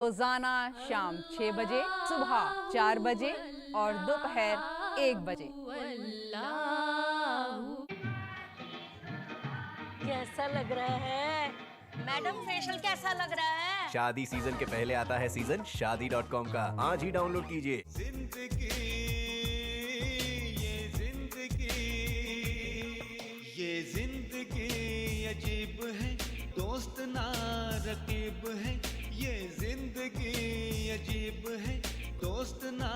रोजाना शाम 6 बजे, सुबह 4 बजे और दोपहर 1 बजे। कैसा लग रहा है मैडम? फेशियल कैसा लग रहा है? शादी सीजन के पहले आता है सीजन शादी.com का। आज ही डाउनलोड कीजिए। जिंदगी ये जिंदगी अजीब है, दोस्त ना रकीब है। ये जिंदगी अजीब है, दोस्त ना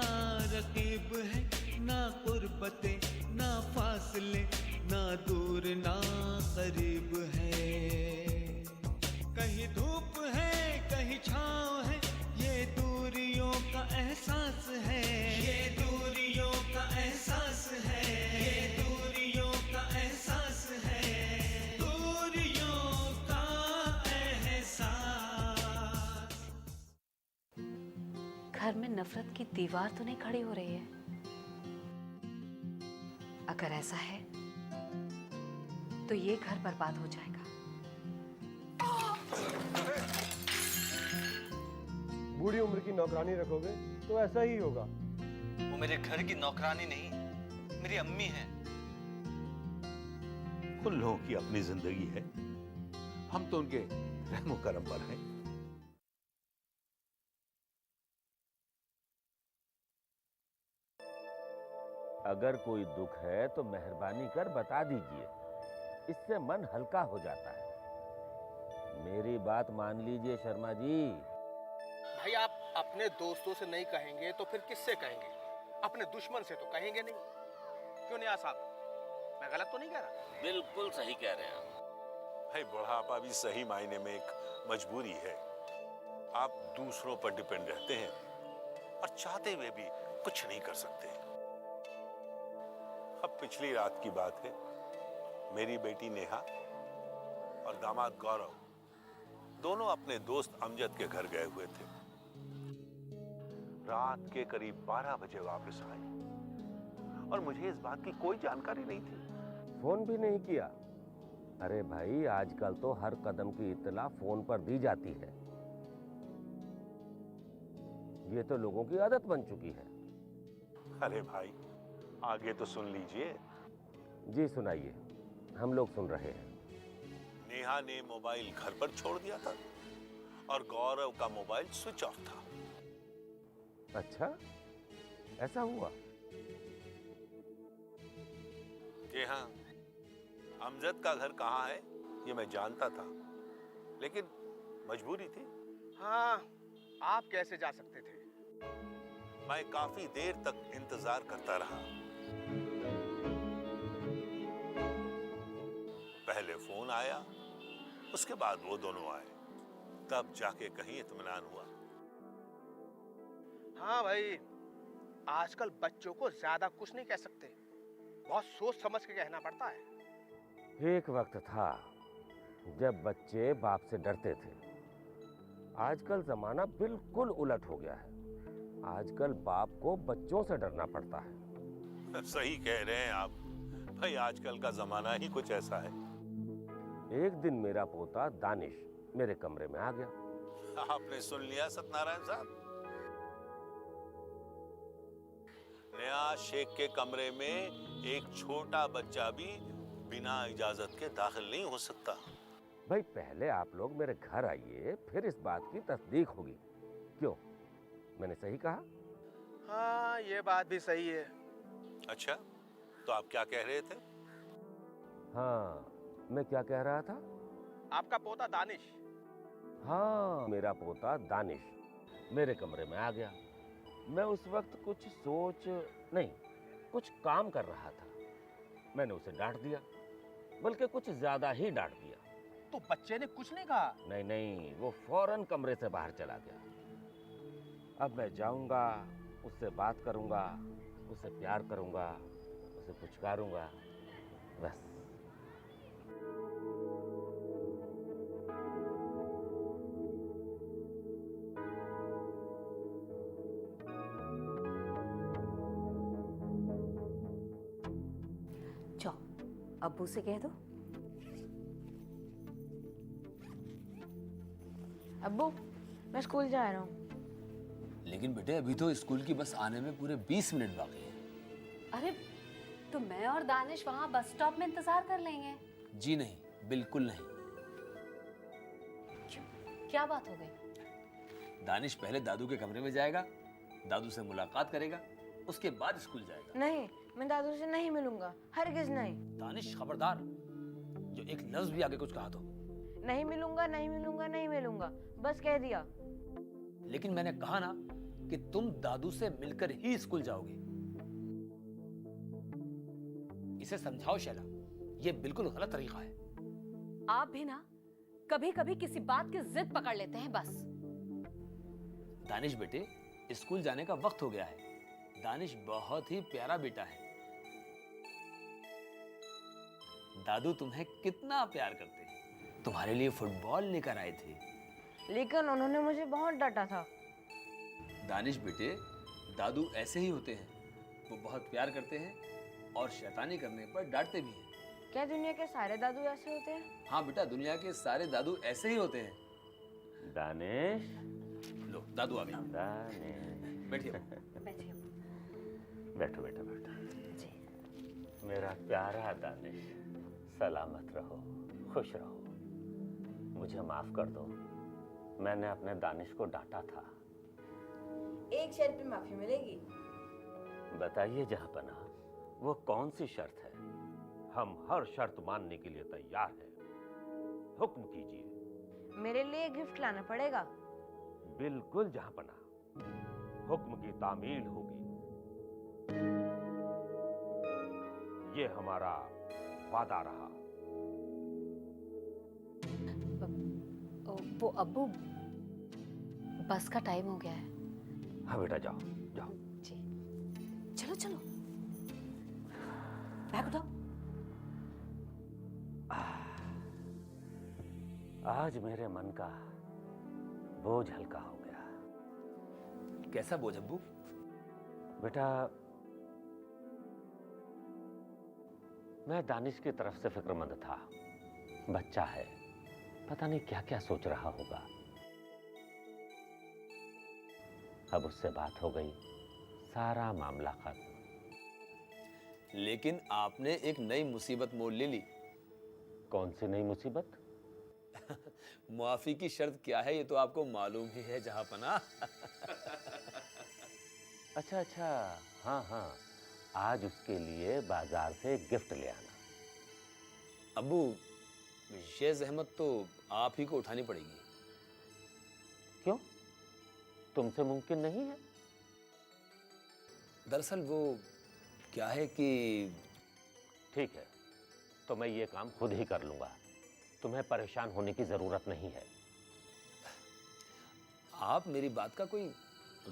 रकीब है। ना गुर्बते ना फासले, ना दूर ना करीब है। कहीं धूप है कहीं छाँव है, ये दूरियों का एहसास है। ये दूरियों का एहसास है। ये दूरियों का एहसास है। दूरियों का एहसास। घर में नफरत की दीवार तो नहीं खड़ी हो रही है? अगर ऐसा है तो ये घर बर्बाद हो जाएगा। बूढ़ी उम्र की नौकरानी रखोगे तो ऐसा ही होगा। वो मेरे घर की नौकरानी नहीं, मेरी अम्मी है। उन लोगों की अपनी जिंदगी है, हम तो उनके रहमो करम पर हैं। अगर कोई दुख है तो मेहरबानी कर बता दीजिए, इससे मन हल्का हो जाता है। मेरी बात मान लीजिए शर्मा जी। भाई आप अपने दोस्तों से नहीं कहेंगे तो फिर किससे कहेंगे? अपने दुश्मन से तो कहेंगे नहीं। क्यों निया साहब, मैं गलत तो नहीं कह रहा? बिल्कुल सही कह रहे हैं आप। भाई बुढ़ापा भी सही मायने में एक मजबूरी है। आप दूसरों पर डिपेंड रहते हैं और चाहते हुए भी कुछ नहीं कर सकते। अब पिछली रात की बात है, मेरी बेटी नेहा और दामाद गौरव दोनों अपने दोस्त अमजद के घर गए हुए थे। रात के करीब 12 बजे वापस आए और मुझे इस बात की कोई जानकारी नहीं थी। फोन भी नहीं किया? अरे भाई, आजकल तो हर कदम की इत्तला फोन पर दी जाती है। ये तो लोगों की आदत बन चुकी है। अरे भाई, आगे तो सुन लीजिए। जी सुनाइए, हम लोग सुन रहे हैं। नेहा ने मोबाइल घर पर छोड़ दिया था और गौरव का मोबाइल स्विच ऑफ था। अच्छा, ऐसा हुआ? जी हाँ, अमजद का घर कहाँ है ये मैं जानता था, लेकिन मजबूरी थी। हाँ, आप कैसे जा सकते थे? मैं काफी देर तक इंतजार करता रहा। पहले फोन आया, उसके बाद वो दोनों आए, तब जाके कहीं इत्मीनान हुआ। हाँ भाई, आजकल बच्चों को ज्यादा कुछ नहीं कह सकते, बहुत सोच समझ के कहना पड़ता है। एक वक्त था जब बच्चे बाप से डरते थे। आजकल जमाना बिल्कुल उलट हो गया है। आजकल बाप को बच्चों से डरना पड़ता है। सही कह रहे हैं आप भाई, आजकल का जमाना ही कुछ ऐसा है। एक दिन मेरा पोता दानिश मेरे कमरे में आ गया। आपने सुन लिया सत्यनारायण साहब? नया शेख के कमरे में एक छोटा बच्चा भी बिना इजाजत के दाखिल नहीं हो सकता। भाई, पहले आप लोग मेरे घर आइए, फिर इस बात की तस्दीक होगी। क्यों, मैंने सही कहा? हाँ, ये बात भी सही है। अच्छा, तो आप क्या कह रहे थे? हाँ, मैं क्या कह रहा था? आपका पोता दानिश। हाँ, मेरा पोता दानिश मेरे कमरे में आ गया। मैं उस वक्त कुछ सोच नहीं, कुछ काम कर रहा था। मैंने उसे डांट दिया, बल्कि कुछ ज्यादा ही डांट दिया। तो बच्चे ने कुछ नहीं कहा? नहीं नहीं, वो फौरन कमरे से बाहर चला गया। अब मैं जाऊंगा, उससे बात करूंगा, उससे प्यार करूंगा, उसे पुचकारूंगा, बस। जाओ, अब्बू से कह दो। अब्बू, मैं स्कूल जा रहा हूँ। लेकिन बेटे अभी तो स्कूल की बस आने में पूरे 20 मिनट बाकी है। अरे तो मैं और दानिश वहां बस स्टॉप में इंतजार कर लेंगे। जी नहीं, बिल्कुल नहीं। क्यों? क्या बात हो गई? दानिश पहले दादू के कमरे में जाएगा, दादू से मुलाकात करेगा, उसके बाद स्कूल जाएगा। नहीं, मैं दादू से नहीं मिलूंगा, हरगिज नहीं। दानिश खबरदार, जो एक लफ्ज भी आगे कुछ कहा तो। नहीं मिलूंगा, नहीं मिलूंगा, नहीं मिलूंगा, बस कह दिया। लेकिन मैंने कहा ना कि तुम दादू से मिलकर ही स्कूल जाओगे। इसे समझाओ शैला, ये बिल्कुल गलत तरीका है। आप भी ना कभी कभी किसी बात की जिद पकड़ लेते हैं बस। दानिश बेटे, स्कूल जाने का वक्त हो गया है। दानिश बहुत ही प्यारा बेटा है। दादू तुम्हें कितना प्यार करते हैं। तुम्हारे लिए फुटबॉल लेकर आए थे। लेकिन उन्होंने मुझे बहुत डांटा था। दानिश बेटे, दादू ऐसे ही होते हैं। वो बहुत प्यार करते हैं और शैतानी करने पर डांटते भी हैं। क्या दुनिया के सारे दादू ऐसे होते हैं? हाँ बेटा, दुनिया के सारे दादू ऐसे ही होते हैं। दानिश, लो दादू आ गए। दानिश, बैठिए। बैठिए। बैठो बेटा, बैठो। जी। मेरा प्यारा दानिश, सलामत रहो, खुश रहो। मुझे माफ कर दो, मैंने अपने दानिश को डांटा था। एक शर्त पे माफी मिलेगी। बताइए जहांपना, वो कौन सी शर्त है? हम हर शर्त मानने के लिए तैयार हैं। हुक्म कीजिए। मेरे लिए गिफ्ट लाना पड़ेगा। बिल्कुल जहांपना, हुक्म की तामील होगी। ये हमारा वादा रहा। वो अब्बू, बस का टाइम हो गया है। हाँ बेटा, जाओ जाओ। जी चलो चलो, बैग उठाओ। आज मेरे मन का बोझ हल्का हो गया। कैसा बोझ अब्बू? बेटा, मैं दानिश की तरफ से फिक्रमंद था। बच्चा है, पता नहीं क्या क्या सोच रहा होगा। अब उससे बात हो गई, सारा मामला खत्म। लेकिन आपने एक नई मुसीबत मोल ले ली। कौन सी नई मुसीबत? मुआफी की शर्त क्या है ये तो आपको मालूम ही है जहांपना। अच्छा अच्छा, हाँ हाँ, आज उसके लिए बाजार से गिफ्ट ले आना। अब्बू, ये जहमत तो आप ही को उठानी पड़ेगी। क्यों? तुमसे मुमकिन नहीं है? दरअसल वो क्या है कि ठीक है, तो मैं ये काम खुद ही कर लूंगा। तुम्हें परेशान होने की जरूरत नहीं है। आप मेरी बात का कोई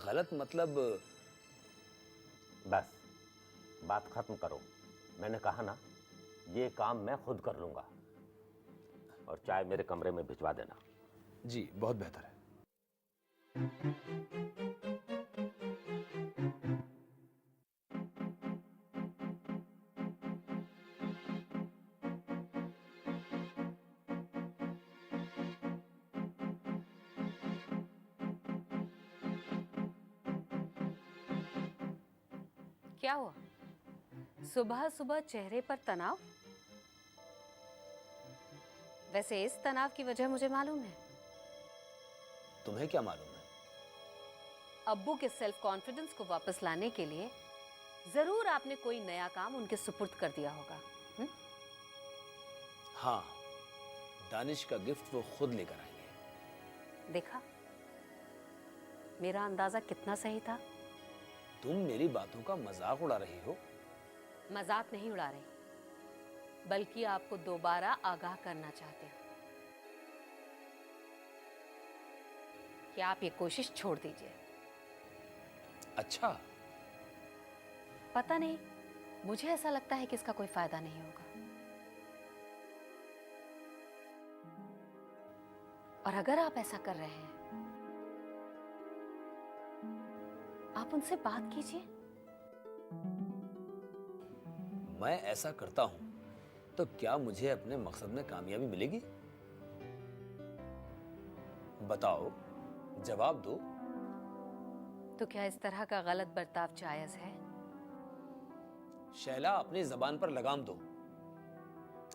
गलत मतलब। बस बात खत्म करो। मैंने कहा ना, ये काम मैं खुद कर लूंगा। और चाय मेरे कमरे में भिजवा देना। जी, बहुत बेहतर है। क्या हुआ? सुबह सुबह चेहरे पर तनाव? वैसे इस तनाव की वजह मुझे मालूम है। तुम्हें क्या मालूम है? अब्बू के सेल्फ कॉन्फिडेंस को वापस लाने के लिए जरूर आपने कोई नया काम उनके सुपुर्द कर दिया होगा। हाँ, दानिश का गिफ्ट वो खुद लेकर आएंगे। देखा, मेरा अंदाजा कितना सही था। तुम मेरी बातों का मजाक उड़ा रही हो। मजाक नहीं उड़ा रही, बल्कि आपको दोबारा आगाह करना चाहते हो कि आप ये कोशिश छोड़ दीजिए। अच्छा, पता नहीं, मुझे ऐसा लगता है कि इसका कोई फायदा नहीं होगा। और अगर आप ऐसा कर रहे हैं, आप उनसे बात कीजिए। मैं ऐसा करता हूं तो क्या मुझे अपने मकसद में कामयाबी मिलेगी? बताओ, जवाब दो। तो क्या इस तरह का गलत बर्ताव जायज है? शैला, अपनी जबान पर लगाम दो।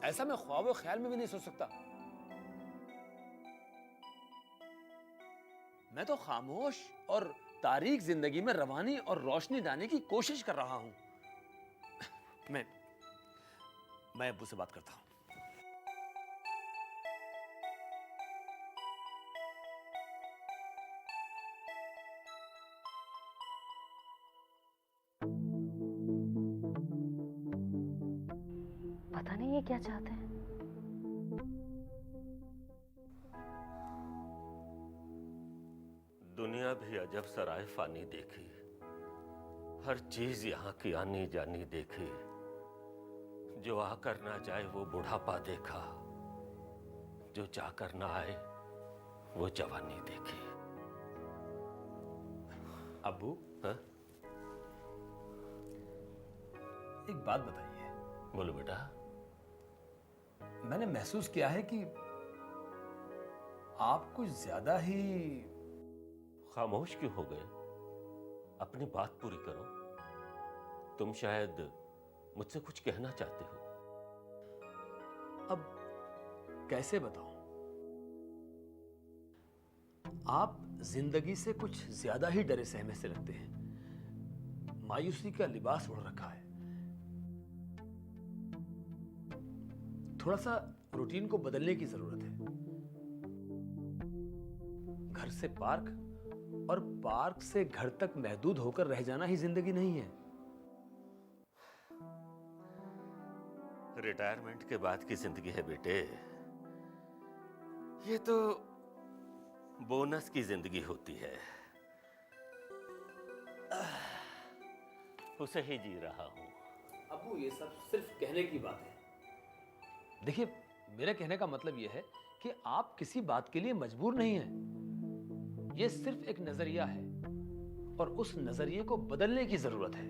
ऐसा मैं ख्वाब और ख्याल में भी नहीं सोच सकता। मैं तो खामोश और तारीक जिंदगी में रवानी और रोशनी लाने की कोशिश कर रहा हूं। मैं अब्बू से बात करता हूं। पता नहीं ये क्या चाहते हैं। दुनिया भी अजब सराय फानी देखी, हर चीज यहाँ की आनी जानी देखी, जो आकर ना जाए वो बुढ़ापा देखा, जो जाकर ना आए वो जवानी देखी। अब्बू, हाँ? एक बात बताइए। बोलो बेटा। मैंने महसूस किया है कि आप कुछ ज्यादा ही खामोश क्यों हो गए? अपनी बात पूरी करो। तुम शायद मुझसे कुछ कहना चाहते हो। अब कैसे बताऊं? आप जिंदगी से कुछ ज्यादा ही डरे सहमे से लगते हैं। मायूसी का लिबास ओढ़ रखा है। थोड़ा सा रूटीन को बदलने की जरूरत है। घर से पार्क और पार्क से घर तक महदूद होकर रह जाना ही जिंदगी नहीं है। रिटायरमेंट के बाद की जिंदगी है बेटे। ये तो बोनस की जिंदगी होती है। उसे ही जी रहा हूं। अब्बू, ये सब सिर्फ कहने की बात है। देखिए, मेरे कहने का मतलब यह है कि आप किसी बात के लिए मजबूर नहीं हैं। यह सिर्फ एक नजरिया है और उस नजरिए को बदलने की जरूरत है।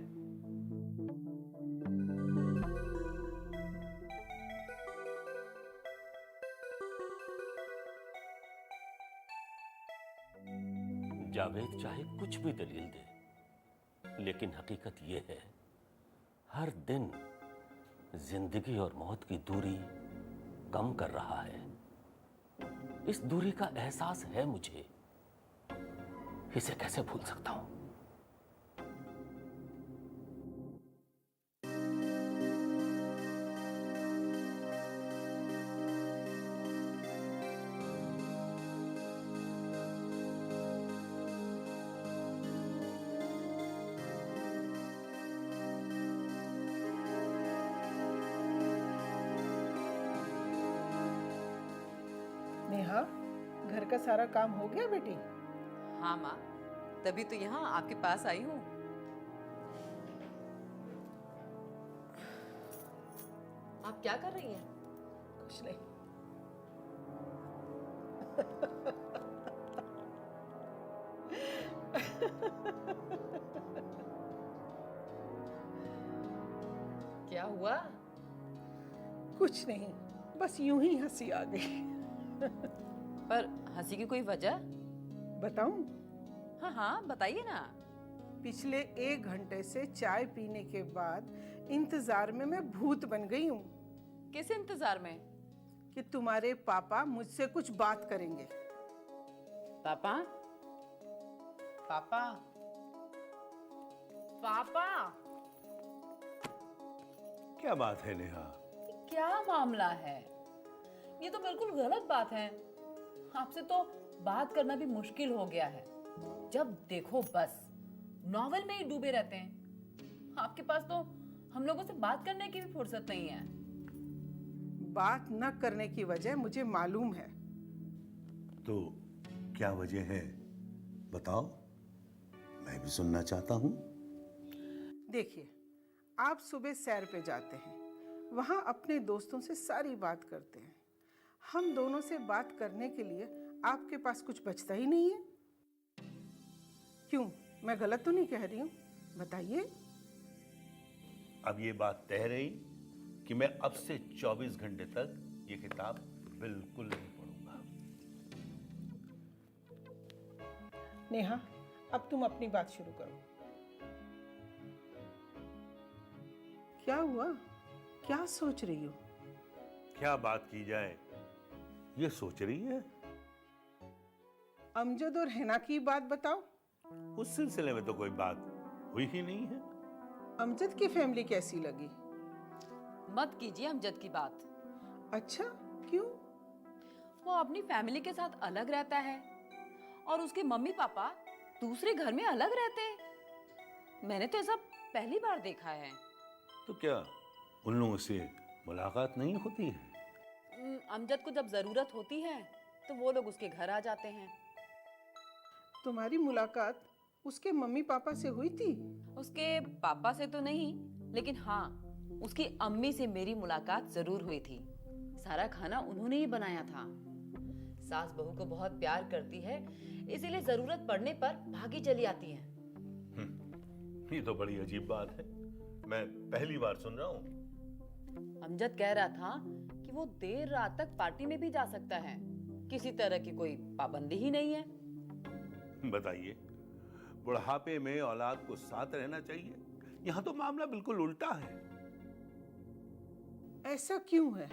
जावेद चाहे कुछ भी दलील दे, लेकिन हकीकत यह है, हर दिन जिंदगी और मौत की दूरी कम कर रहा है। इस दूरी का एहसास है मुझे। इसे कैसे भूल सकता हूं? नेहा, घर का सारा काम हो गया बेटी? हाँ माँ, तभी तो यहाँ आपके पास आई हूँ। आप क्या कर रही हैं? कुछ नहीं। क्या हुआ? कुछ नहीं, बस यूं ही हंसी आ गई। पर हंसी की कोई वजह? बताऊं? हाँ हाँ, बताइए ना। पिछले 1 घंटे से चाय पीने के बाद इंतजार में मैं भूत बन गई हूँ। किस इंतजार में? कि तुम्हारे पापा मुझसे कुछ बात करेंगे। पापा? पापा? पापा? क्या बात है नेहा? क्या मामला है? ये तो बिल्कुल गलत बात है। आपसे तो बात करना भी मुश्किल हो गया है। जब देखो बस नॉवेल में ही डूबे रहते हैं। आपके पास तो हम लोगों से बात करने की भी फुर्सत नहीं है। बात न करने की वजह मुझे मालूम है। तो क्या वजह है, बताओ, मैं भी सुनना चाहता हूँ। देखिए, आप सुबह सैर पे जाते हैं, वहाँ अपने दोस्तों से सारी बात करते हैं। हम दोनों से बात करने के लिए आपके पास कुछ बचता ही नहीं है। क्यों, मैं गलत तो नहीं कह रही हूँ? बताइए। अब ये बात तय रही कि मैं अब से 24 घंटे तक ये किताब बिल्कुल नहीं पढ़ूंगा। नेहा, अब तुम अपनी बात शुरू करो। क्या हुआ? क्या सोच रही हो? क्या बात की जाए, ये सोच रही है। अमजद और हिना की बात बताओ। उस सिलसिले में तो कोई बात हुई ही नहीं है। अमजद की फैमिली कैसी लगी? मत कीजिए अमजद की बात। अच्छा, क्यों? वो अपनी फैमिली के साथ अलग रहता है और उसके मम्मी पापा दूसरे घर में अलग रहते हैं। मैंने तो ऐसा पहली बार देखा है। तो क्या उन लोगों से मुलाकात नहीं होती है? अमजद को जब जरूरत होती है तो वो लोग उसके घर आ जाते हैं। तुम्हारी मुलाकात उसके मम्मी पापा से हुई थी? उसके पापा से तो नहीं, लेकिन हाँ, उसकी अम्मी से मेरी मुलाकात जरूर हुई थी। सारा खाना उन्होंने ही बनाया था। सास बहू को बहुत प्यार करती है, इसीलिए जरूरत पड़ने पर भागी चली आती है। ये तो बड़ी अजीब बात है, मैं पहली बार सुन रहा हूँ। अमजद कह रहा था कि वो देर रात तक पार्टी में भी जा सकता है, किसी तरह की कोई पाबंदी ही नहीं है। बताइए, बुढ़ापे में औलाद को साथ रहना चाहिए, यहाँ तो मामला बिल्कुल उल्टा है। ऐसा क्यों है?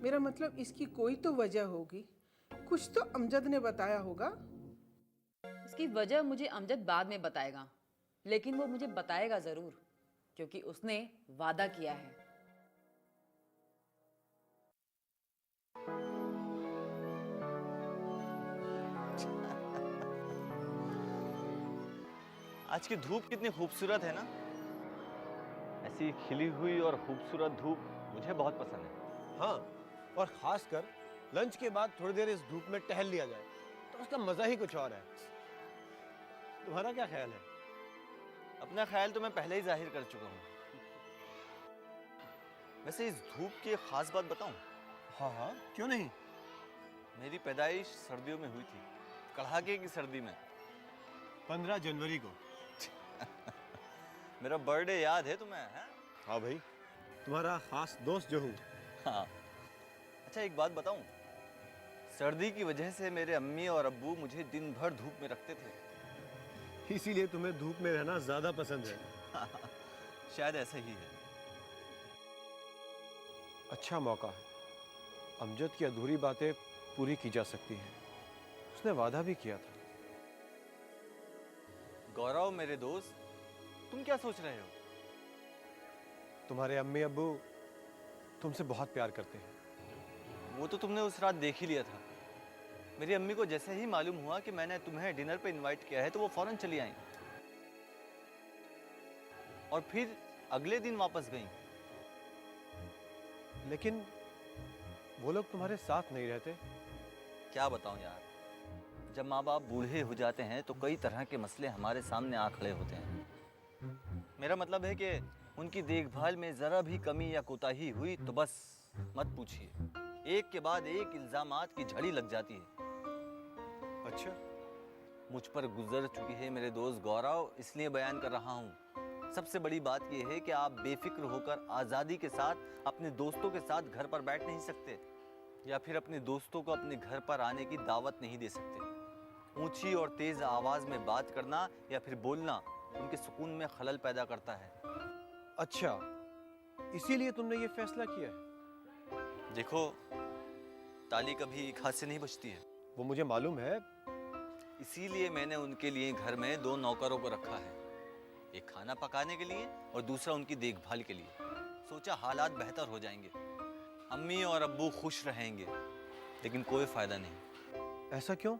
मेरा मतलब इसकी कोई तो वजह होगी, कुछ तो अमजद ने बताया होगा। इसकी वजह मुझे अमजद बाद में बताएगा, लेकिन वो मुझे बताएगा जरूर, क्योंकि उसने वादा किया है। आज की धूप कितनी खूबसूरत है ना। ऐसी खिली हुई और खूबसूरत धूप मुझे बहुत पसंद है। हाँ, और खासकर लंच के बाद थोड़ी देर इस धूप में टहल लिया जाए तो उसका मजा ही कुछ और है। तुम्हारा क्या ख्याल है? अपना ख्याल तो मैं पहले ही जाहिर कर चुका हूँ। वैसे इस धूप की एक खास बात बताऊं? हाँ हाँ, क्यों नहीं। मेरी पैदाइश सर्दियों में हुई थी, कड़ाके की सर्दी में। 15 जनवरी को। मेरा बर्थडे याद है तुम्हें? है? हाँ भाई, तुम्हारा खास दोस्त जो हूँ। हाँ। अच्छा एक बात बताऊं, सर्दी की वजह से मेरे अम्मी और अब्बू मुझे दिन भर धूप में रखते थे। इसीलिए तुम्हें धूप में रहना ज्यादा पसंद है। शायद ऐसा ही है। अच्छा मौका है, अमजद की अधूरी बातें पूरी की जा सकती हैं। उसने वादा भी किया था। गौरव मेरे दोस्त, तुम क्या सोच रहे हो? तुम्हारे अम्मी अब्बू तुमसे बहुत प्यार करते हैं। वो तो तुमने उस रात देख ही लिया था। मेरी अम्मी को जैसे ही मालूम हुआ कि मैंने तुम्हें डिनर पे इनवाइट किया है तो वो फौरन चली आई और फिर अगले दिन वापस गई। लेकिन वो लोग तुम्हारे साथ नहीं रहते। क्या बताऊं यार, जब माँ बाप बूढ़े हो जाते हैं तो कई तरह के मसले हमारे सामने आ खड़े होते हैं। मेरा मतलब है कि उनकी देखभाल में जरा भी कमी या कोताही हुई तो बस मत पूछिए, एक के बाद एक इल्जामात की झड़ी लग जाती है। अच्छा, मुझ पर गुजर चुकी है मेरे दोस्त गौरव, इसलिए बयान कर रहा हूँ। सबसे बड़ी बात यह है कि आप बेफिक्र होकर आज़ादी के साथ अपने दोस्तों के साथ घर पर बैठ नहीं सकते, या फिर अपने दोस्तों को अपने घर पर आने की दावत नहीं दे सकते। ऊंची और तेज आवाज में बात करना या फिर बोलना उनके सुकून में खलल पैदा करता है। अच्छा, इसीलिए तुमने ये फैसला किया है। देखो, ताली कभी एक हाथ से नहीं बचती है। वो मुझे मालूम है। इसीलिए मैंने उनके लिए घर में 2 नौकरों को रखा है, एक खाना पकाने के लिए और दूसरा उनकी देखभाल के लिए। सोचा हालात बेहतर हो जाएंगे, अम्मी और अब्बू खुश रहेंगे, लेकिन कोई फायदा नहीं। ऐसा क्यों?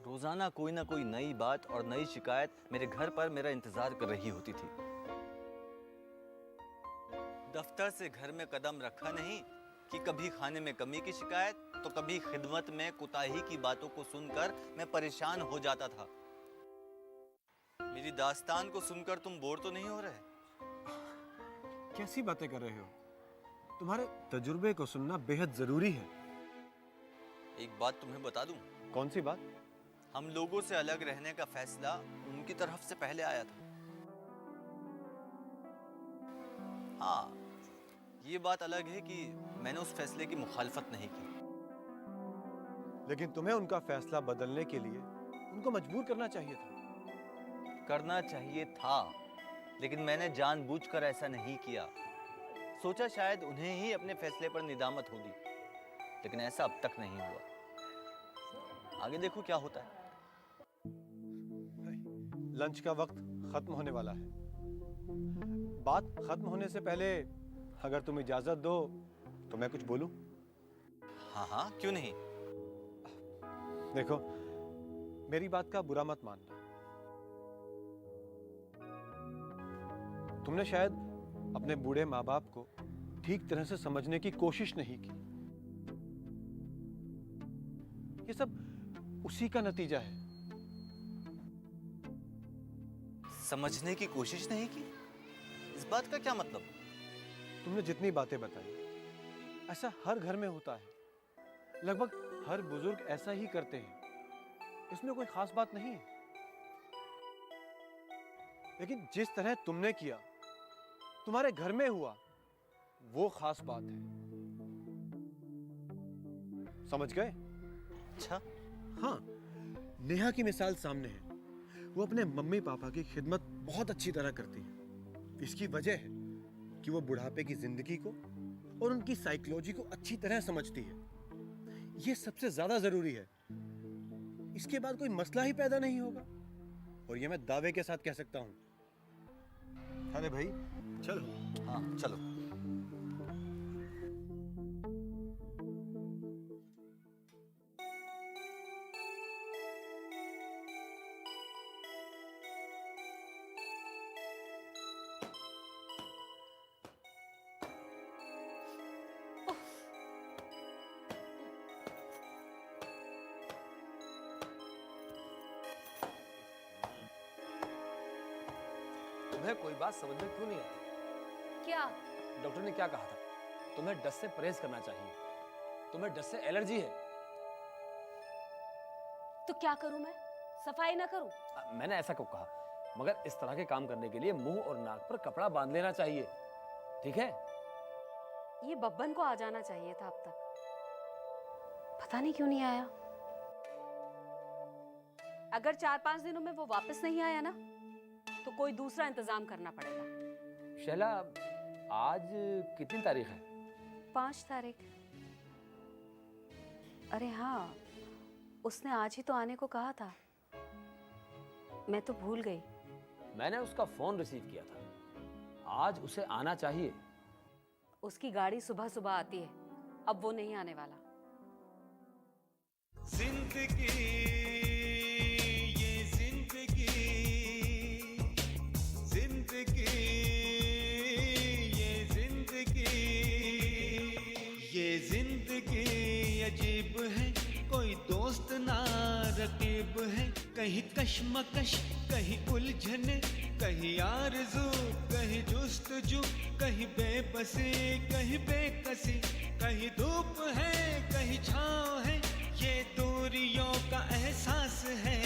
रोजाना कोई ना कोई नई बात और नई शिकायत मेरे घर पर मेरा इंतजार कर रही होती थी। दफ्तर से घर में कदम रखा नहीं कि कभी खाने में कमी की शिकायत तो कभी खिदमत में कुताही की बातों को सुनकर मैं परेशान हो जाता था। मेरी दास्तान को सुनकर तुम बोर तो नहीं हो रहे? कैसी बातें कर रहे हो? तुम्हारे तजुर्बे को सुनना बेहद जरूरी है। एक बात तुम्हें बता दूं? कौन सी बात? हम लोगों से अलग रहने का फैसला उनकी तरफ से पहले आया था। हाँ, ये बात अलग है कि मैंने उस फैसले की मुखालफत नहीं की। लेकिन तुम्हें उनका फैसला बदलने के लिए उनको मजबूर करना चाहिए था। करना चाहिए था, लेकिन मैंने जानबूझकर ऐसा नहीं किया। सोचा शायद उन्हें ही अपने फैसले पर निदामत होगी, लेकिन ऐसा अब तक नहीं हुआ। आगे देखो क्या होता है। लंच का वक्त खत्म होने वाला है। बात खत्म होने से पहले अगर तुम इजाजत दो तो मैं कुछ बोलूं? हाँ हाँ, क्यों नहीं। देखो, मेरी बात का बुरा मत मानना। तुमने शायद अपने बूढ़े माँ बाप को ठीक तरह से समझने की कोशिश नहीं की। ये सब उसी का नतीजा है। समझने की कोशिश नहीं की? इस बात का क्या मतलब? तुमने जितनी बातें बताई ऐसा हर घर में होता है। लगभग हर बुजुर्ग ऐसा ही करते हैं। इसमें कोई खास बात नहीं है। लेकिन जिस तरह तुमने किया, तुम्हारे घर में हुआ, वो खास बात है। समझ गए? अच्छा। हाँ, नेहा की मिसाल सामने है। वो अपने मम्मी पापा की खिदमत बहुत अच्छी तरह करती है। इसकी वजह है कि वो बुढ़ापे की जिंदगी को और उनकी साइकोलॉजी को अच्छी तरह समझती है। ये सबसे ज्यादा जरूरी है। इसके बाद कोई मसला ही पैदा नहीं होगा, और ये मैं दावे के साथ कह सकता हूं। अरे भाई चलो। हाँ चलो। तुम्हें कोई बात समझ में क्यों नहीं आती? क्या? डॉक्टर ने क्या कहा था? तुम्हें डस्ट से परहेज करना चाहिए। तुम्हें डस्ट से एलर्जी है। तो क्या करूं मैं? सफाई ना करूं? मैंने ऐसा क्यों कहा? मगर इस तरह के काम करने के लिए मुंह और नाक पर कपड़ा बांध लेना चाहिए, ठीक है? ये बब्बन को आ जाना चाहिए था अब तक। पता नहीं क्यों नहीं आया। अगर 4-5 दिनों में वो वापस नहीं आया ना, तो कोई दूसरा इंतजाम करना पड़ेगा। शैला, आज कितनी तारीख है? 5 तारीख। अरे हाँ, उसने आज ही तो आने को कहा था। मैं तो भूल गई। मैंने उसका फोन रिसीव किया था। आज उसे आना चाहिए। उसकी गाड़ी सुबह सुबह आती है। अब वो नहीं आने वाला। जिंदगी, ये जिंदगी, जिंदगी, ये जिंदगी, ये जिंदगी अजीब है। कोई दोस्त ना रकीब है। कहीं कश्मकश, कहीं उलझन, कहीं आरज़ू, कहीं जुस्तजू, कहीं बेबसी, कहीं बेकसी, कहीं धूप है, कहीं छाँव है। ये दूरियों का एहसास है।